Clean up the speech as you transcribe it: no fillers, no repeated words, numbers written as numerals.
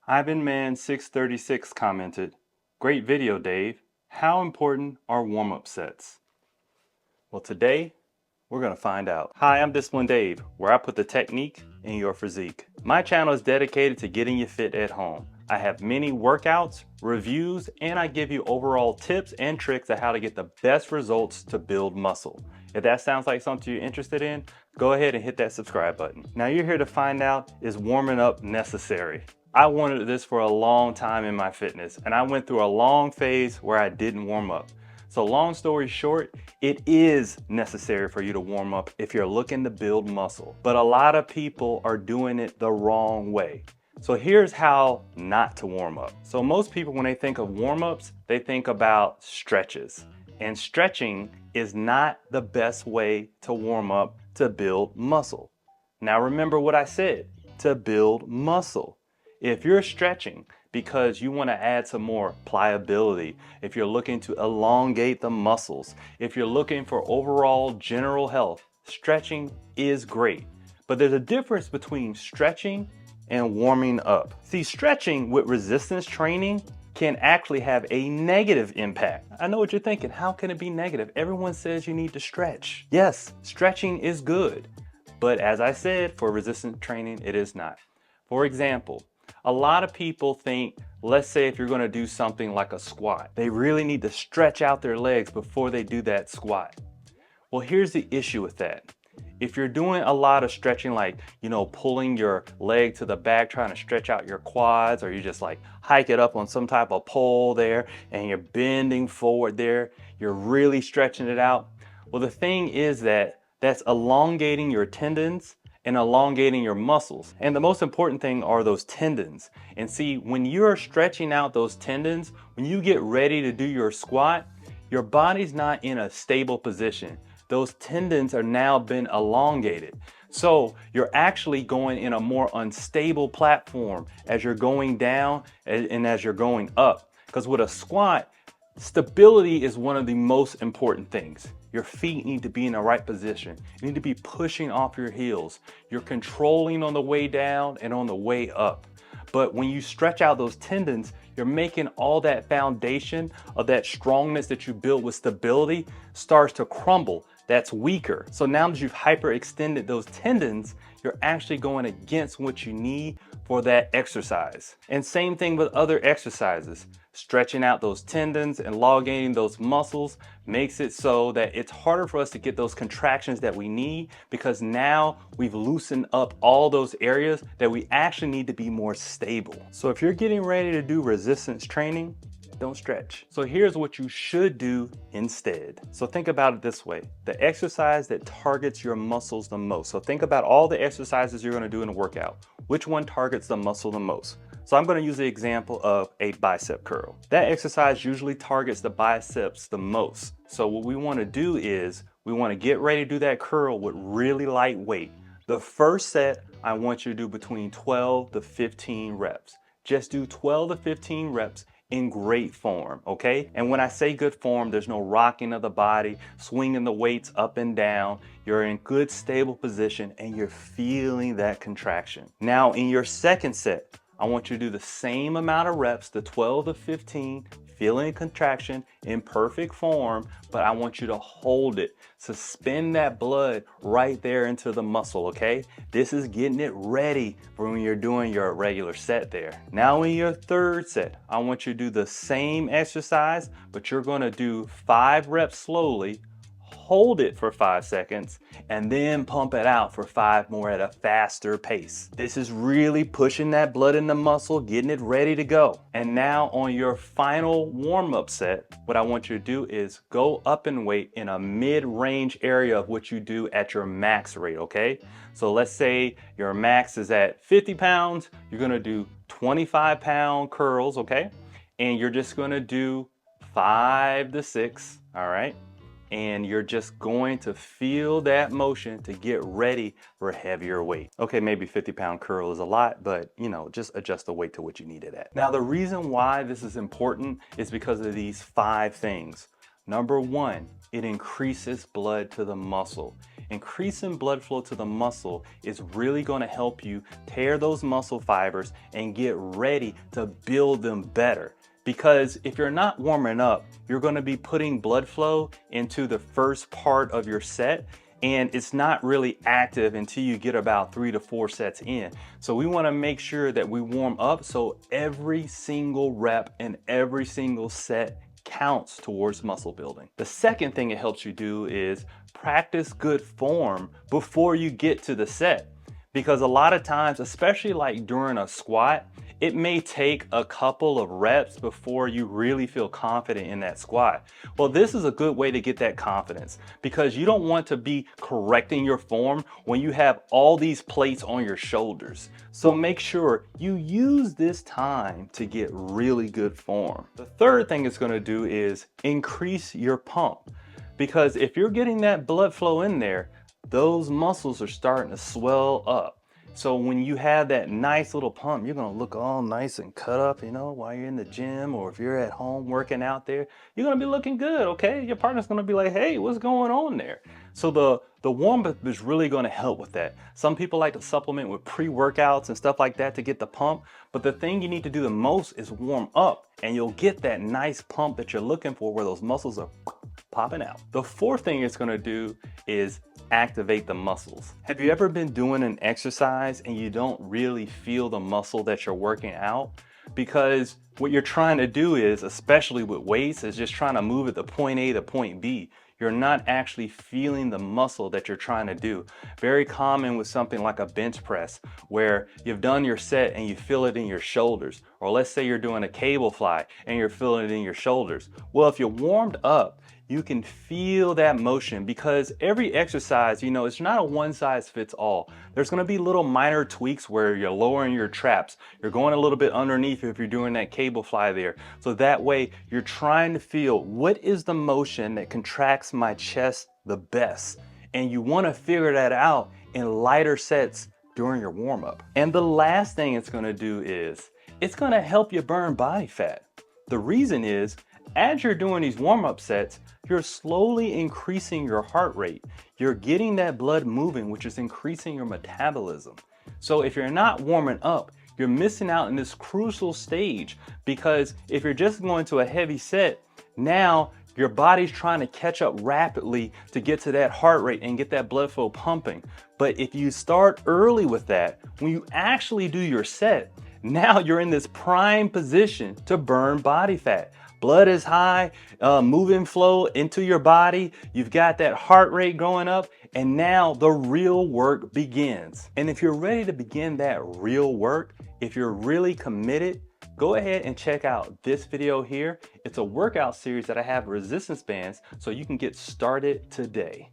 Ivanman636 commented, "Great video, Dave. How important are warm-up sets?" Well, today we're going to find out. Hi, I'm Discipline Dave, where I put the technique in your physique. My channel is dedicated to getting you fit at home. I have many workouts, reviews, and I give you overall tips and tricks on how to get the best results to build muscle. If that sounds like something you're interested in, go ahead and hit that subscribe button. Now you're here to find out, is warming up necessary? I wanted this for a long time in my fitness, and I went through a long phase where I didn't warm up. So long story short, it is necessary for you to warm up if you're looking to build muscle. But a lot of people are doing it the wrong way. So here's how not to warm up. So most people, when they think of warm-ups, they think about stretches. And stretching is not the best way to warm up to build muscle. Now remember what I said, to build muscle. If you're stretching because you want to add some more pliability, if you're looking to elongate the muscles, if you're looking for overall general health, stretching is great. But there's a difference between stretching and warming up. See, stretching with resistance training can actually have a negative impact. I know what you're thinking, how can it be negative? Everyone says you need to stretch. Yes, stretching is good, but as I said, for resistance training, it is not. For example, a lot of people think, let's say if you're going to do something like a squat, they really need to stretch out their legs before they do that squat. Well, here's the issue with that. If you're doing a lot of stretching, like, pulling your leg to the back, trying to stretch out your quads, or you just like hike it up on some type of pole there and you're bending forward there, you're really stretching it out. Well, the thing is that that's elongating your tendons and elongating your muscles. And the most important thing are those tendons. And see, when you're stretching out those tendons, when you get ready to do your squat, your body's not in a stable position. Those tendons are now been elongated. So you're actually going in a more unstable platform as you're going down and as you're going up. Because with a squat, stability is one of the most important things. Your feet need to be in the right position. You need to be pushing off your heels. You're controlling on the way down and on the way up. But when you stretch out those tendons, you're making all that foundation of that strongness that you built with stability starts to crumble. That's weaker. So now that you've hyperextended those tendons, you're actually going against what you need for that exercise. And same thing with other exercises. Stretching out those tendons and elongating those muscles makes it so that it's harder for us to get those contractions that we need, because now we've loosened up all those areas that we actually need to be more stable. So if you're getting ready to do resistance training, don't stretch. So here's what you should do instead. So think about it this way, the exercise that targets your muscles the most. So think about all the exercises you're going to do in a workout. Which one targets the muscle the most? So I'm going to use the example of a bicep curl. That exercise usually targets the biceps the most. So what we want to do is we want to get ready to do that curl with really light weight. The first set, I want you to do between 12 to 15 reps. Just do 12 to 15 reps in great form, okay? And when I say good form, there's no rocking of the body, swinging the weights up and down. You're in good, stable position and you're feeling that contraction. Now in your second set, I want you to do the same amount of reps, the 12 to 15, feeling contraction in perfect form, but I want you to hold it. Suspend that blood right there into the muscle, okay? This is getting it ready for when you're doing your regular set there. Now in your third set, I want you to do the same exercise, but you're gonna do 5 reps slowly, hold it for 5 seconds, and then pump it out for 5 more at a faster pace. This is really pushing that blood in the muscle, getting it ready to go. And now on your final warm-up set, what I want you to do is go up in weight in a mid-range area of what you do at your max rate, okay? So let's say your max is at 50 pounds, you're gonna do 25-pound curls, okay? And you're just gonna do 5 to 6, all right? And you're just going to feel that motion to get ready for heavier weight. Okay, maybe 50-pound curl is a lot, but just adjust the weight to what you need it at. Now, the reason why this is important is because of these 5 things. Number 1, it increases blood to the muscle. increasing blood flow to the muscle is really going to help you tear those muscle fibers and get ready to build them better. Because if you're not warming up, you're going to be putting blood flow into the first part of your set, and it's not really active until you get about 3 to 4 sets in. So we want to make sure that we warm up so every single rep and every single set counts towards muscle building. The second thing it helps you do is practice good form before you get to the set. Because a lot of times, especially like during a squat, it may take a couple of reps before you really feel confident in that squat. Well, this is a good way to get that confidence, because you don't want to be correcting your form when you have all these plates on your shoulders. So make sure you use this time to get really good form. The third thing it's going to do is increase your pump, because if you're getting that blood flow in there, those muscles are starting to swell up. So when you have that nice little pump, you're gonna look all nice and cut up, you know, while you're in the gym, or if you're at home working out there, you're gonna be looking good, okay? Your partner's gonna be like, hey, what's going on there? So the warm-up is really gonna help with that. Some people like to supplement with pre-workouts and stuff like that to get the pump, but the thing you need to do the most is warm up, and you'll get that nice pump that you're looking for where those muscles are popping out. The fourth thing it's gonna do is activate the muscles. Have you ever been doing an exercise and you don't really feel the muscle that you're working out? Because what you're trying to do is, especially with weights, is just trying to move it to point A to point B. You're not actually feeling the muscle that you're trying to do. Very common with something like a bench press, where you've done your set and you feel it in your shoulders. Or let's say you're doing a cable fly and you're feeling it in your shoulders. Well, if you're warmed up, you can feel that motion, because every exercise, you know, it's not a one size fits all. There's going to be little minor tweaks where you're lowering your traps. You're going a little bit underneath if you're doing that cable fly there. So that way you're trying to feel, what is the motion that contracts my chest the best? And you want to figure that out in lighter sets during your warm up. And the last thing it's going to do is it's going to help you burn body fat. The reason is, as you're doing these warm-up sets, you're slowly increasing your heart rate. You're getting that blood moving, which is increasing your metabolism. So if you're not warming up, you're missing out in this crucial stage, because if you're just going to a heavy set, now your body's trying to catch up rapidly to get to that heart rate and get that blood flow pumping. But if you start early with that, when you actually do your set, now you're in this prime position to burn body fat. Blood is high, moving flow into your body. You've got that heart rate going up, and now the real work begins. And if you're ready to begin that real work, if you're really committed, go ahead and check out this video here. It's a workout series that I have resistance bands, so you can get started today.